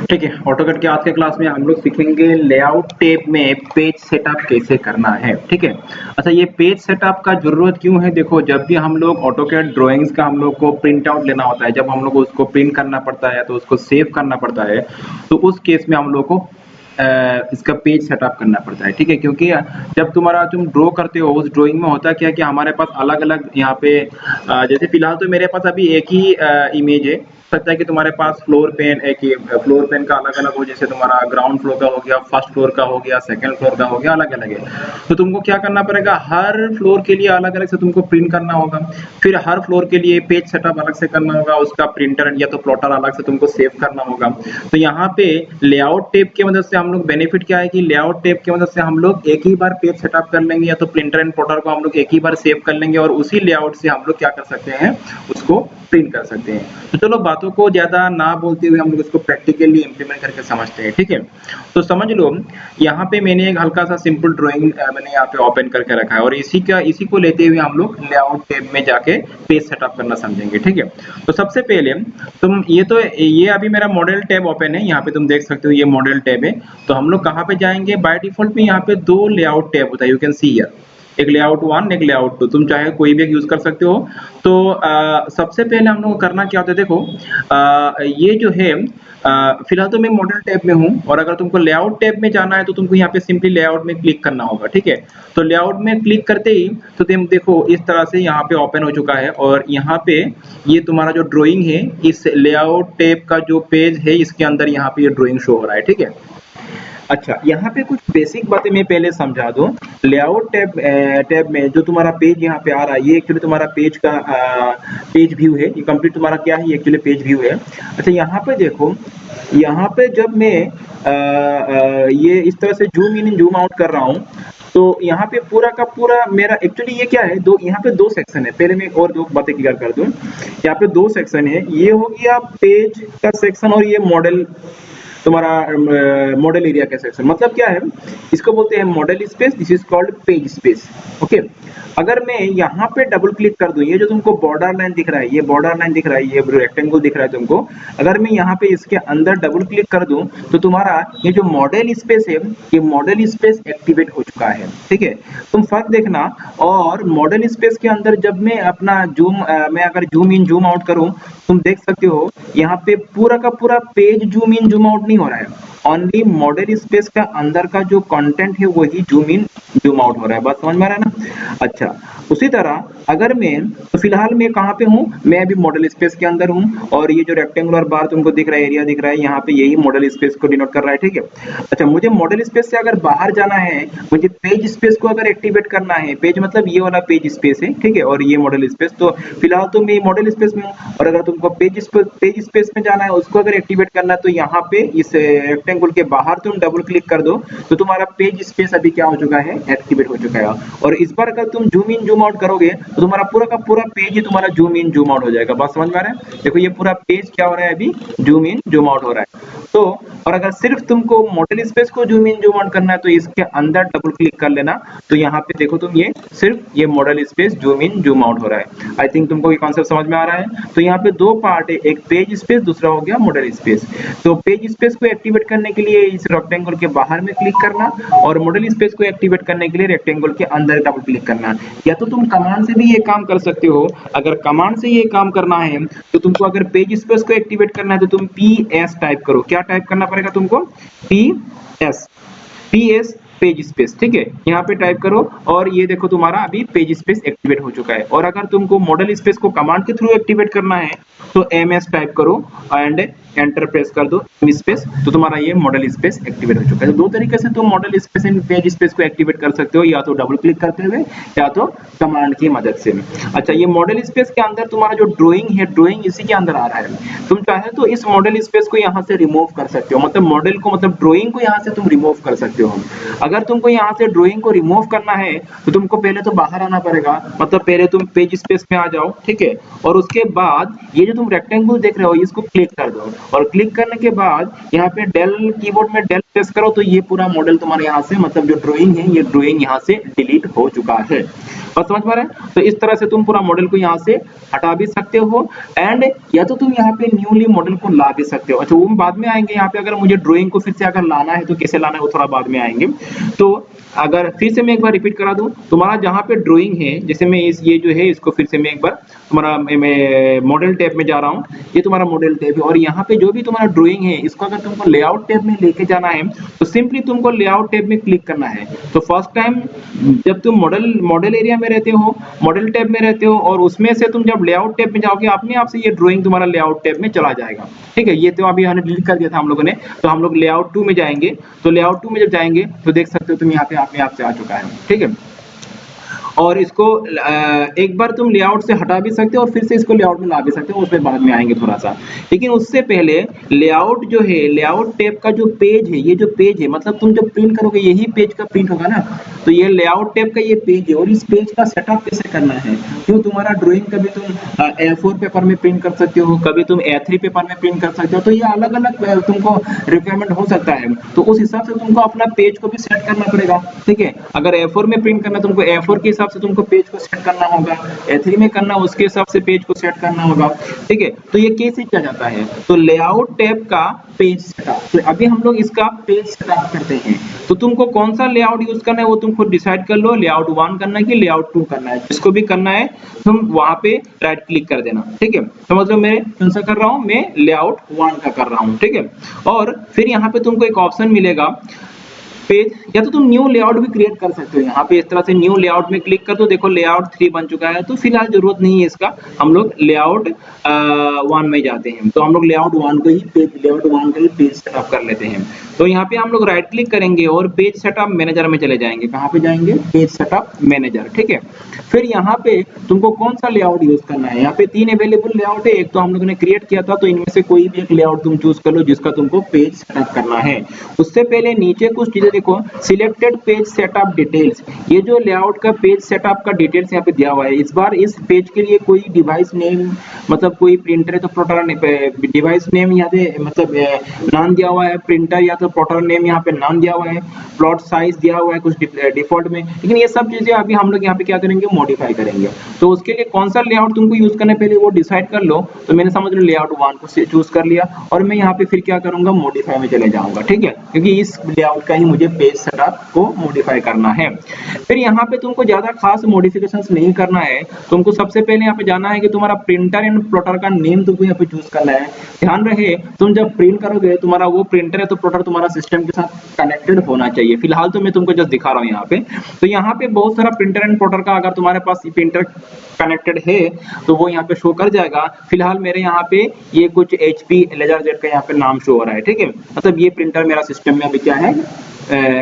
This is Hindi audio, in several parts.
ठीक है, ऑटोकैड के आज के क्लास में हम लोग सीखेंगे लेआउट टैब में पेज सेटअप कैसे करना है। ठीक है, अच्छा ये पेज सेटअप का जरूरत क्यों है? देखो, जब भी हम लोग ऑटोकैड ड्राइंग्स का हम लोग को प्रिंट आउट लेना होता है, जब हम लोग को उसको प्रिंट करना पड़ता है तो उसको सेव करना पड़ता है, तो उस केस में हम लोग को इसका पेज सेटअप करना पड़ता है। ठीक है, क्योंकि जब तुम ड्रॉ करते हो उस ड्राइंग में होता क्या है कि हमारे पास अलग अलग यहाँ पे जैसे फिलहाल तो मेरे पास अभी एक ही इमेज है। सकता है कि तुम्हारे पास फ्लोर पेन एक ही फ्लोर पेन का अलग अलग हो, जैसे तुम्हारा ग्राउंड फ्लोर का हो गया, फर्स्ट फ्लोर का हो गया, सेकंड फ्लोर का हो गया, अलग अलग है। तो तुमको क्या करना पड़ेगा, हर फ्लोर के लिए अलग अलग से तुमको प्रिंट करना होगा। फिर हर फ्लोर के लिए पेज सेटअप अलग से करना होगा, उसका प्रिंटर या तो प्लॉटर अलग से तुमको सेव करना होगा। तो यहाँ पे लेआउट टैब की मदद से हम लोग बेनिफिट क्या है कि लेआउट टैब की मदद से हम लोग एक ही बार पेज सेटअप कर लेंगे, या तो प्रिंटर एंड प्लॉटर को हम लोग एक ही बार सेव कर लेंगे और उसी लेआउट से हम लोग क्या कर सकते हैं, उसको प्रिंट कर सकते हैं। तो चलो बातों को ज्यादा ना बोलते हुए हम लोग इसको प्रैक्टिकली इंप्लीमेंट करके समझते हैं। ठीक है, तो समझ लो यहाँ पे मैंने एक हल्का सा सिंपल ड्राइंग मैंने यहाँ पे ओपन करके रखा है और इसी को लेते हुए हम लोग लेआउट टैब में जाके पेज सेटअप करना समझेंगे। ठीक है, तो सबसे पहले तुम ये अभी मेरा मॉडल टैब ओपन है, यहाँ पे तुम देख सकते हो ये मॉडल टैब है। तो हम लोग कहाँ पे जाएंगे, बाय डिफॉल्ट में यहाँ पे दो लेआउट टैब होता है, यू कैन सी हियर, एक लेआउट 1 एक लेआउट 2, तुम चाहे कोई भी एक यूज कर सकते हो। तो सबसे पहले हम लोग को करना क्या होता है, देखो ये जो है फिलहाल तो मैं मॉडल टैब में हूँ, और अगर तुमको लेआउट टैब में जाना है तो तुमको यहाँ पे सिंपली लेआउट में क्लिक करना होगा। ठीक है, तो लेआउट में क्लिक करते ही तो तुम देखो इस तरह से यहाँ पे ओपन हो चुका है, और यहाँ पे ये तुम्हारा जो ड्राइंग है इस लेआउट टैब का जो पेज है इसके अंदर यहाँ पे ये ड्राइंग शो हो रहा है। ठीक है, अच्छा यहाँ पे कुछ बेसिक बातें मैं पहले समझा दूं। लेआउट टैब में जो तुम्हारा पेज यहाँ पे आ रहा है, ये एक्चुअली तुम्हारा पेज का पेज व्यू है, ये कंप्लीट तुम्हारा क्या है, ये एक्चुअली पेज व्यू है। अच्छा यहाँ पे देखो, यहाँ पे जब मैं ये इस तरह से जूम इन जूम आउट कर रहा हूँ, तो यहाँ पे पूरा का पूरा मेरा एक्चुअली ये क्या है, दो यहाँ पे दो सेक्शन है। पहले मैं और दो बातें क्लियर कर दूं, यहाँ पे दो सेक्शन है, ये हो गया पेज का सेक्शन और ये मॉडल तुम्हारा मॉडल एरिया का सेक्शन। मतलब क्या है, इसको बोलते हैं model space, this is called page space. Okay, अगर मैं यहाँ पे डबल क्लिक कर दूं, ये जो तुमको बॉर्डर लाइन दिख रहा है, ये बॉर्डर लाइन दिख रहा है, ये रेक्टेंगल दिख रहा है तुमको, अगर मैं यहाँ पे इसके अंदर डबल क्लिक कर दूं तो तुम्हारा ये जो मॉडल स्पेस है, ये मॉडल स्पेस एक्टिवेट हो चुका है। ठीक है, तुम फर्क देखना। और मॉडल स्पेस के अंदर जब मैं अपना मैं अगर जूम इन जूम आउट करूं, तुम देख सकते हो यहाँ पे पूरा का पूरा page zoom in zoom out नहीं हो रहा है, ओनली मॉडल स्पेस का अंदर का जो कंटेंट है वही जूम इन जूम आउट हो रहा है। बात समझ में आ रहा है ना? अच्छा, उसी तरह अगर मैं तो फिलहाल मैं कहाँ पे हूँ, मैं अभी मॉडल स्पेस के अंदर हूँ, और ये जो रेक्टेंगुलर बार तुमको दिख रहा है, एरिया दिख रहा है, यहाँ पे यही मॉडल स्पेस को डिनोट कर रहा है। ठीक है, अच्छा मुझे मॉडल स्पेस से अगर बाहर जाना है, मुझे पेज स्पेस को अगर एक्टिवेट करना है, पेज मतलब ये वाला पेज स्पेस है, ठीक है, और ये मॉडल स्पेस, तो फिलहाल तो मैं मॉडल स्पेस में हूँ, और अगर तुमको पेज स्पेस में जाना है, उसको अगर एक्टिवेट करना है, तो यहाँ पे इस रेक्टेंगल के बाहर तुम डबल क्लिक कर दो तो तुम्हारा पेज स्पेस अभी क्या हो चुका है, एक्टिवेट हो चुका है। और इस बार अगर तुम जूम इन जूम आउट करोगे तो तुम्हारा पूरा का पूरा पेज ही तुम्हारा जूम इन जूम आउट हो जाएगा। बात समझ में आ रहा है? देखो ये पूरा पेज क्या हो रहा है, अभी जूम इन जूम आउट हो रहा है। तो और अगर सिर्फ तुमको मॉडल स्पेस को जूम इन जूम आउट करना है तो इसके अंदर डबल क्लिक कर लेना, तो यहाँ पे देखो तुम ये सिर्फ ये model space zoom in zoom out हो रहा है। आई थिंक तुमको ये कॉन्सेप्ट समझ में आ रहा है। तो यहाँ पे दो पार्ट है, एक पेज स्पेस, दूसरा हो गया मॉडल स्पेस। तो पेज स्पेस को एक्टिवेट करने के लिए इस रेक्टेंगल के बाहर में क्लिक करना, और मॉडल स्पेस को एक्टिवेट करने के लिए रेक्टेंगल के अंदर डबल क्लिक करना। या तो तुम कमांड से भी ये काम कर सकते हो। अगर कमांड से ये काम करना है तो तुमको अगर पेज स्पेस को एक्टिवेट करना है तो तुम PS टाइप करो। क्या टाइप करना पड़ेगा तुमको? PS page space. ठीक है, यहाँ पे टाइप करो, और ये देखो तुम्हारा अभी पेज स्पेस एक्टिवेट हो चुका है। और अगर तुमको मॉडल स्पेस को कमांड के थ्रू एक्टिवेट करना है तो MS टाइप करो एंड एंटर प्रेस कर दो स्पेस, तो तुम्हारा ये मॉडल स्पेस एक्टिवेट हो चुका है। तो दो तरीके से तुम model space and page space को एक्टिवेट कर सकते हो, या तो डबल क्लिक करते हुए या तो कमांड की मदद से। अच्छा, ये मॉडल स्पेस के अंदर तुम्हारा जो ड्राइंग है, ड्राइंग इसी के अंदर आ रहा है। तुम चाहे तो इस मॉडल स्पेस को यहाँ से रिमूव कर सकते हो, मतलब मॉडल को मतलब ड्राइंग को यहाँ से तुम रिमूव कर सकते हो। अगर तुमको यहाँ से ड्राइंग को रिमूव करना है तो तुमको पहले तो बाहर आना पड़ेगा, मतलब पहले तुम पेज स्पेस में आ जाओ। ठीक है, और उसके बाद ये जो तुम रेक्टेंगल देख रहे हो इसको क्लिक कर दो, और क्लिक करने के बाद यहाँ पे डेल कीबोर्ड में डेल प्रेस करो, तो ये पूरा मॉडल तुम्हारे यहाँ से मतलब जो ड्राइंग है, ये ड्राइंग यहाँ से डिलीट हो चुका है। और समझ पा रहे हैं? तो इस तरह से तुम पूरा मॉडल को यहाँ से हटा भी सकते हो एंड या तो तुम यहाँ पे न्यूली मॉडल को ला भी सकते हो। अच्छा वो हम बाद में आएंगे, यहाँ पे अगर मुझे ड्राइंग को फिर से अगर लाना है तो कैसे लाना है वो थोड़ा बाद में आएंगे। तो अगर फिर से मैं एक बार रिपीट करा दूं, तुम्हारा जहाँ पे ड्राइंग है, जैसे मैं इस ये जो है इसको फिर से मैं एक बार तुम्हारा मैं मॉडल टैब में जा रहा हूँ, ये तुम्हारा मॉडल टैब है और यहाँ पे जो भी तुम्हारा ड्राइंग है इसको अगर तुमको लेआउट टैब में लेके जाना है तो सिंपली तुमको लेआउट टैब में क्लिक करना है। तो फर्स्ट टाइम जब तुम मॉडल एरिया में रहते हो, मॉडल टैब में रहते हो और उसमें से तुम जब लेआउट टैब में जाओगे अपने आप से ये ड्राइंग तुम्हारा लेआउट टैब में चला जाएगा। ठीक है, ये तो अभी हमने डिलीट कर दिया था हम लोगों ने, तो हम लोग लेआउट 2 में जाएंगे। तो लेआउट 2 में जब जाएंगे तो देख सकते हो तुम यहाँ पे अपने आप से आ चुका है। ठीक है, और इसको एक बार तुम लेआउट से हटा भी सकते हो और फिर से इसको लेआउट में ला भी सकते हो, उसमें बाद में आएंगे थोड़ा सा। लेकिन उससे पहले लेआउट जो है, लेआउट टैब का जो पेज है, ये जो पेज है मतलब तुम जब प्रिंट करोगे यही पेज का प्रिंट होगा ना, तो ये लेआउट टैब का ये पेज है और इस पेज का सेटअप कैसे करना है। क्यों तुम्हारा ड्राइंग कभी तुम A4 पेपर में प्रिंट कर सकते हो, कभी तुम A3 पेपर में प्रिंट कर सकते हो, तो ये अलग अलग तुमको रिक्वायरमेंट हो सकता है। तो उस हिसाब से तुमको अपना पेज को भी सेट करना पड़ेगा। ठीक है, अगर A4 में प्रिंट करना तुमको A4 के हिसाब से तुमको पेज को सेट करना होगा, A3 में करना उसके हिसाब से पेज को सेट करना होगा। ठीक है, तो ये कैसे किया जाता है, तो लेआउट टैब का पेज सेटअप। तो अभी हम लोग इसका पेज सेटअप करते हैं। तो तुमको कौन सा लेआउट यूज करना है वो तुम खुद डिसाइड कर लो, लेआउट 1 करना है कि लेआउट 2 करना है। जिसको भी करना है तुम वहां पे राइट क्लिक कर देना। ठीक है, तो मतलब मैं कौन सा कर रहा हूं, मैं लेआउट 1 का कर रहा हूं। ठीक है, और फिर यहाँ पे तुमको एक ऑप्शन मिलेगा पेज, या तो तुम न्यू लेआउट भी क्रिएट कर सकते हो। यहाँ पे इस तरह से न्यू लेआउट में क्लिक कर दो, देखो लेआउट 3 बन चुका है। तो फिलहाल जरूरत नहीं है इसका, हम लोग लेआउट 1 में जाते हैं। तो हम लोग लेआउट 1 को ही लेआउट 1 का ही पेज सेटअप कर लेते हैं। तो यहाँ पे हम लोग राइट क्लिक करेंगे और पेज सेटअप मैनेजर में चले जाएंगे। कहाँ पे जाएंगे, पेज सेटअप मैनेजर। ठीक है, फिर यहाँ पे तुमको कौन सा लेआउट यूज करना है। यहाँ पे 3 अवेलेबल लेआउट है, एक तो हम लोगों ने क्रिएट किया था, तो इनमें से कोई भी एक लेआउट तुम चूज कर लो जिसका तुमको पेज सेटअप करना है। उससे पहले नीचे कुछ चीजें देखो, सिलेक्टेड पेज सेटअप डिटेल्स। ये जो लेआउट का पेज सेटअप का डिटेल्स यहाँ पे दिया हुआ है। इस बार इस पेज के लिए कोई डिवाइस नेम, मतलब कोई प्रिंटर है तो प्रोटर डिवाइस नेम यहाँ पे मतलब नाम दिया हुआ है, प्रिंटर या तो प्रोटर नेम यहाँ पे नाम दिया हुआ है, प्लॉट साइज दिया हुआ है कुछ डिफॉल्ट में। लेकिन ये सब चीजें अभी हम लोग यहाँ पे क्या करेंगे, मॉडिफाई करेंगे। तो उसके लिए कौन सा लेआउट तुमको यूज करने पहले वो डिसाइड कर लो। तो मैंने समझ लो लेआउट 1 को चूज कर लिया और मैं यहाँ पे फिर क्या करूंगा, मॉडिफाई में चले जाऊंगा। ठीक है, क्योंकि इस लेआउट का ही मुझे पेज सेटअप को मॉडिफाई करना है। फिर यहाँ पे तुमको ज्यादा खास मॉडिफिकेशंस नहीं करना है। तुमको सबसे पहले यहाँ पे जाना है कि तुम्हारा प्रिंटर एंड प्लॉटर का नेम तुमको यहाँ पे चूज करना है। ध्यान रहे तुम जब प्रिंट करोगे तुम्हारा वो प्रिंटर है तो प्लॉटर तुम्हारा सिस्टम के साथ कनेक्टेड होना चाहिए। फिलहाल तो मैं तुमको जस्ट दिखा रहा हूँ यहाँ पे। तो यहाँ पे बहुत सारा प्रिंटर एंड प्लॉटर का अगर तुम्हारे पास प्रिंटर कनेक्टेड है तो वो यहाँ पे शो कर जाएगा। फिलहाल मेरे यहाँ पे ये कुछ HP LaserJet का यहाँ पे नाम शो हो रहा है। ठीक है, मतलब ये प्रिंटर मेरा सिस्टम में अभी क्या है,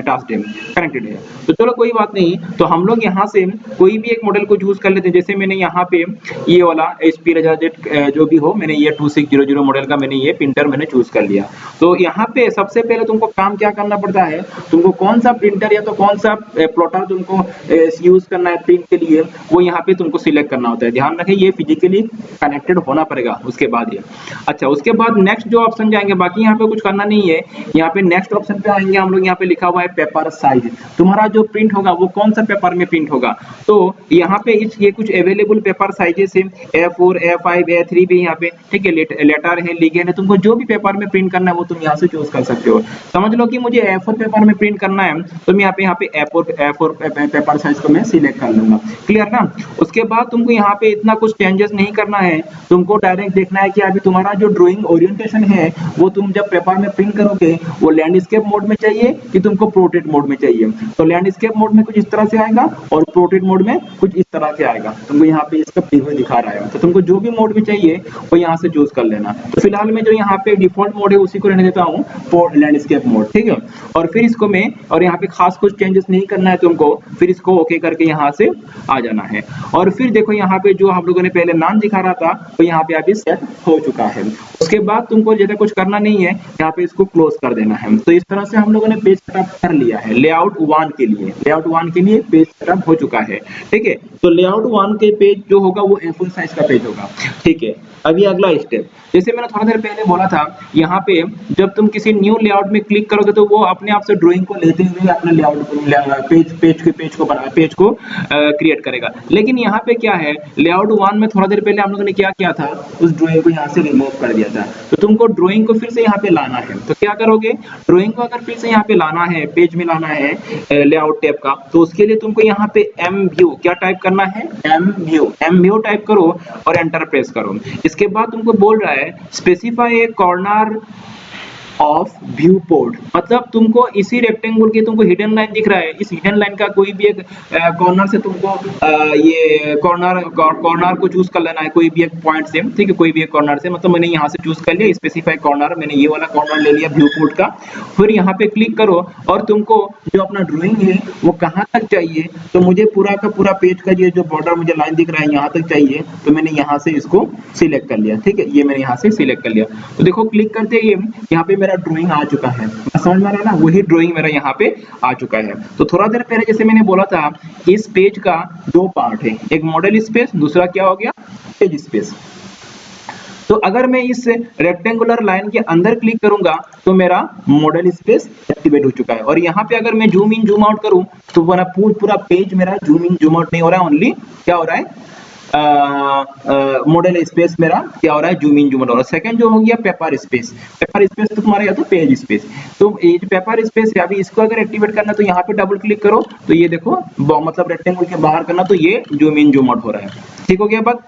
टास्क डेम कनेक्टेड है। तो चलो कोई बात नहीं, तो हम लोग यहाँ से कोई भी एक मॉडल को चूज कर लेते हैं। जैसे मैंने यहाँ पे ये वाला HP LaserJet जो भी हो, मैंने ये 2600 मॉडल का मैंने ये प्रिंटर मैंने चूज कर लिया। तो यहाँ पे सबसे पहले तुमको काम क्या करना पड़ता है, तुमको कौन सा प्रिंटर या तो कौन सा प्लॉटर तुमको यूज करना है प्रिंट के लिए, वो यहाँ पे तुमको सिलेक्ट करना होता है। ध्यान रखें ये फिजिकली कनेक्टेड होना पड़ेगा उसके बाद ये। अच्छा, उसके बाद नेक्स्ट जो ऑप्शन जाएंगे, बाकी यहाँ पे कुछ करना नहीं है। यहाँ पे नेक्स्ट ऑप्शन पे आएंगे हम लोग, यहाँ पे लिखा हुआ है पेपर साइज। तुम्हारा जो प्रिंट होगा वो कौन सा पेपर में प्रिंट होगा। तो यहाँ पे ये कुछ अवेलेबल पेपर साइजेस है, A4 A5 A3 भी यहाँ पे। ठीक है, लेटर है, लिगेन है, तुमको जो भी पेपर में प्रिंट करना है वो तुम यहाँ से चूज कर सकते हो। समझ लो कि मुझे A4 पेपर में प्रिंट करना है तो मैं यहाँ पे A4 पेपर साइज को मैं सिलेक्ट कर लूंगा। क्लियर ना। उसके बाद तुमको यहाँ पे इतना कुछ चेंजेस नहीं करना है, तुमको डायरेक्ट देखना है कि अभी तुम्हारा जो ड्राइंग ओरिएंटेशन है वो तुम जब पेपर में प्रिंट करोगे वो लैंडस्केप मोड में चाहिए कि तुमको पोर्ट्रेट मोड में चाहिए। तो लैंडस्केप मोड में कुछ इस तरह से आएगा और पोर्ट्रेट मोड में कुछ इस तरह से आएगा। तुमको यहाँ पे इसका प्रीव्यू दिखा रहा है, तो तुमको जो भी मोड में चाहिए वो यहाँ से चूज कर लेना। तो फिलहाल मैं जो यहाँ पे डिफॉल्ट मोड है उसी को रहने देता हूँ, लैंडस्केप मोड। ठीक है, और फिर इसको मैं, और यहाँ पे खास कुछ चेंजेस नहीं करना है तुमको, फिर इसको ओके करके यहाँ से आ जाना है। और फिर देखो यहाँ पे जो हम लोगों ने पहले नाम दिखा रहा था तो यहाँ पे अभी सेट हो चुका है। उसके बाद तुमको ज्यादा कुछ करना नहीं है, यहाँ पे इसको क्लोज कर देना है। तो इस तरह से हम लोगों ने पेज सेटअप कर लिया है लेआउट 1 के लिए, लेआउट 1 के लिए पेज सेटअप हो चुका है, ठीक है। तो लेआउट 1 के पेज जो होगा वो A4 साइज का पेज होगा, ठीक है। अभी अगला स्टेप, जैसे मैंने थोड़ा देर पहले बोला था, यहाँ पे जब तुम किसी न्यू लेआउट में क्लिक करोगे तो वो अपने आप से ड्राइंग को लेते हुए अपने लेआउट पेज को क्रिएट करेगा। लेकिन यहाँ पे क्या है, लेआउट 1 में थोड़ा देर पहले हम लोगों ने क्या किया था, उस ड्राइंग को यहाँ से रिमूव कर दिया था। तो तुमको ड्राइंग को फिर से यहाँ पे लाना है, तो क्या करोगे, ड्राइंग को अगर फिर से यहाँ पे लाना है, पेज में लाना है लेआउट टैब का, तो उसके लिए तुमको यहाँ पे एम व्यू क्या टाइप करना है, एम व्यू टाइप करो और एंटर प्रेस करो। इसके बाद तुमको बोल रहा है specify A corner of view port, मतलब तुमको इसी रेक्टेंगल के तुमको हिडन लाइन दिख रहा है, इस हिडन लाइन का कोई भी एक कॉर्नर से तुमको ये कॉर्नर को चूज कर लेना है, कोई भी एक पॉइंट से, ठीक है, कोई भी एक कॉर्नर से। मतलब मैंने यहाँ से चूज कर लिया स्पेसिफाई कॉर्नर, मैंने ये वाला कॉर्नर ले लिया व्यू पोर्ट का। फिर यहाँ पे क्लिक करो और तुमको जो अपना ड्राइंग है वो कहाँ तक चाहिए, तो मुझे पूरा का पूरा पेज का ये जो बॉर्डर मुझे लाइन दिख रहा है यहाँ तक चाहिए, तो मैंने यहाँ से इसको सिलेक्ट कर लिया, ठीक है, ये मैंने यहाँ से सिलेक्ट कर लिया। तो देखो क्लिक करते ही यहाँ पे मेरा ड्राइंग आ चुका है, समझ में आ रहा है ना, वही ड्राइंग मेरा यहाँ पे आ चुका है। तो थोड़ा देर पहले जैसे मैंने बोला था, इस पेज का दो पार्ट है, एक मॉडल स्पेस, दूसरा क्या हो गया, पेज स्पेस। तो अगर मैं इस रेक्टेंगुलर लाइन के अंदर क्लिक करूंगा तो मेरा मॉडल स्पेस एक्टिवेट हो चुका है। और यहाँ पे अगर मैं जूम इन जूम आउट करूं तो पूरा पेज मेरा जूम इन जूम आउट नहीं हो रहा है, ओनली क्या हो रहा है, मॉडल स्पेस मेरा क्या हो रहा है, जूम इन जूम आउट हो रहा है। सेकंड जो हो गया पेपर स्पेस, पेपर स्पेस तो तुम्हारा या तो पेज स्पेस, तो ये जो पेपर स्पेस है अभी इसको अगर एक्टिवेट करना तो यहाँ पे डबल क्लिक करो तो ये देखो मतलब रेक्टेंगल के बाहर करना तो ये जूम इन जूम आउट हो रहा है, ठीक हो गया बात,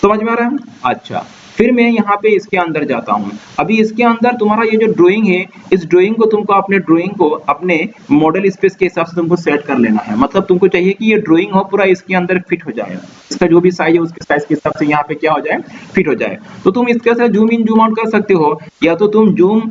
समझ में आ रहा है। अच्छा, फिर मैं यहाँ पे इसके अंदर जाता हूँ। अभी इसके अंदर तुम्हारा ये जो ड्राइंग है, इस ड्राइंग को तुमको अपने ड्राइंग को अपने मॉडल स्पेस के हिसाब से तुमको सेट कर लेना है। मतलब तुमको चाहिए कि ये ड्राइंग हो पूरा इसके अंदर फिट हो जाए, इसका जो भी साइज है उसके साइज के हिसाब से यहाँ पे क्या हो जाए, फिट हो जाए। तो तुम इसके साथ जूम इन जूम आउट कर सकते हो, या तो तुम जूम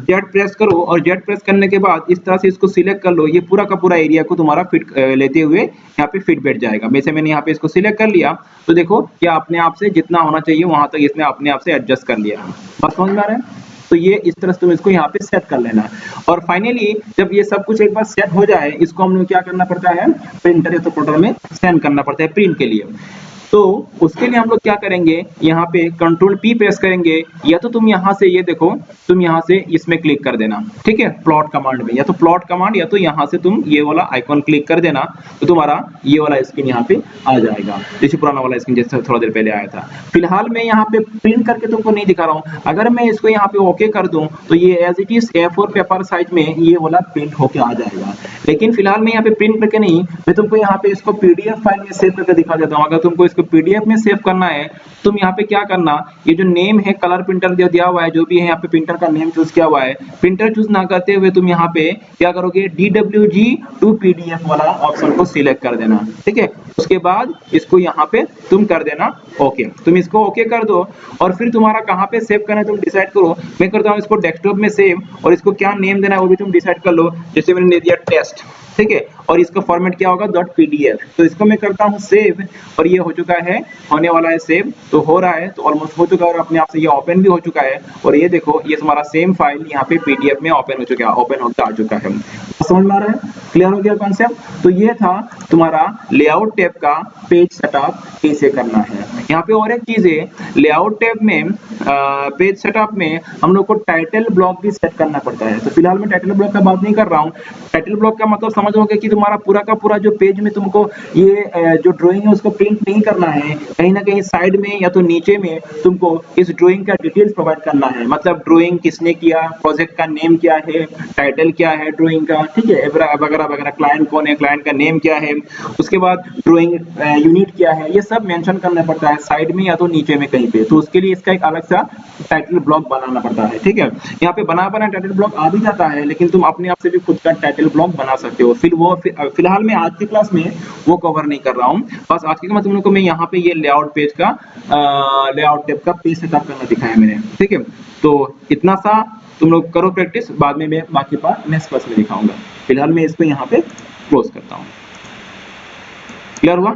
जेड प्रेस करो और जेड प्रेस करने के बाद इस तरह से इसको सिलेक्ट कर लो, ये पूरा का पूरा एरिया को तुम्हारा फिट लेते हुए यहाँ पे फिट बैठ जाएगा। वैसे मैंने यहाँ पे इसको सिलेक्ट कर लिया तो देखो क्या अपने आप से जितना होना चाहिए वहां तक इसने अपने आप से एडजस्ट कर लिया, बात समझ में आ रहा है। तो ये इस तरह से तुम इसको यहाँ पे सेट कर लेना है। और फाइनली जब ये सब कुछ एक बार सेट हो जाए, इसको हम लोग क्या करना पड़ता है, प्रिंटर या तो प्रिंटर में सेंड करना पड़ता है प्रिंट के लिए। तो उसके लिए हम लोग क्या करेंगे, यहाँ पे कंट्रोल P प्रेस करेंगे, या तो तुम यहाँ से ये देखो, तुम यहाँ से इसमें क्लिक कर देना, ठीक है, प्लॉट कमांड में, या तो प्लॉट कमांड या तो यहाँ से तुम ये वाला आइकॉन क्लिक कर देना, तो तुम्हारा ये वाला स्क्रीन यहाँ पे आ जाएगा, जैसे पुराना वाला स्क्रीन जैसे थोड़ा देर पहले आया था। फिलहाल मैं यहाँ पे प्रिंट करके तुमको नहीं दिखा रहा हूँ, अगर मैं इसको यहाँ पे ओके कर दूं तो ये as it is A4 paper size में ये वाला प्रिंट होके आ जाएगा। लेकिन फिलहाल मैं यहाँ पे प्रिंट करके नहीं, मैं तुमको यहाँ पे इसको PDF फाइल में सेव करके दिखा देता हूँ। अगर तुमको इसको PDF में सेव करना है तुम यहाँ पे क्या करना, ये जो नेम है कलर प्रिंटर दिया हुआ है, जो भी है यहाँ पे प्रिंटर का नेम चूज किया हुआ है, प्रिंटर चूज ना करते हुए तुम यहाँ पे क्या करोगे, DWG to PDF वाला ऑप्शन को सिलेक्ट कर देना, ठीक है। उसके बाद इसको यहाँ पे तुम कर देना ओके, तुम इसको ओके कर दो और फिर तुम्हारा कहाँ पे सेव करना है तुम डिसाइड करो। मैं करता हूँ इसको डेस्कटॉप में सेव, और इसको क्या नेम देना है वो भी तुम डिसाइड कर लो, जैसे मैंने दे दिया टेस्ट, ठीक है, और इसका फॉर्मेट क्या होगा .pdf। तो इसको मैं करता हूँ सेव और ये हो चुका है, होने वाला है सेव, तो हो रहा है, तो ऑलमोस्ट हो चुका है और अपने आप से ये ओपन भी हो चुका है। और ये देखो ये हमारा सेम फाइल यहाँ पे PDF में ओपन हो चुका है, ओपन होकर आ चुका है। समझ में आ रहा है, क्लियर हो गया कॉन्सेप्ट। तो ये था तुम्हारा लेआउट टैब का पेज सेटअप कैसे करना है। यहाँ पे और एक चीज है, लेआउट टैब में पेज सेटअप में हम लोग को टाइटल ब्लॉक भी सेट करना पड़ता है। तो फिलहाल मैं टाइटल ब्लॉक का बात नहीं कर रहा हूँ। टाइटल ब्लॉक का मतलब समझोगे कि तुम्हारा पूरा का पूरा जो पेज में तुमको ये जो ड्राइंग है उसको प्रिंट नहीं करना है, कहीं ना कहीं साइड में या तो नीचे में तुमको इस ड्राइंग का डिटेल्स प्रोवाइड करना है। मतलब ड्राइंग किसने किया, प्रोजेक्ट का नेम क्या है, टाइटल क्या है ड्राइंग का, ठीक है, वगैरह वगैरह, क्लाइंट कौन है, क्लाइंट का नेम क्या है, उसके बाद ड्राइंग यूनिट क्या है, ये सब मेंशन करना पड़ता है साइड में या तो नीचे में कहीं पे। तो उसके लिए इसका एक अलग सा टाइटल ब्लॉक बनाना पड़ता है, ठीक है। यहाँ पे बना टाइटल ब्लॉक आ भी जाता है, लेकिन तुम अपने आप से भी खुद का टाइटल ब्लॉक बना सकते हो। फिर वो फिलहाल मैं आज की क्लास में वो कवर नहीं कर रहा हूँ, बस आज की क्लास में तुम मैं यहाँ पे ये लेआउट पेज का लेआउट टैब का पेज सेटअप करना दिखाया मैंने, ठीक है। तो इतना सा तुम लोग करो प्रैक्टिस, बाद में मैं बाकी पार्ट नेक्स्ट क्लास में दिखाऊंगा। फिलहाल मैं इसको यहाँ पे क्लोज करता हूँ। क्लियर हुआ?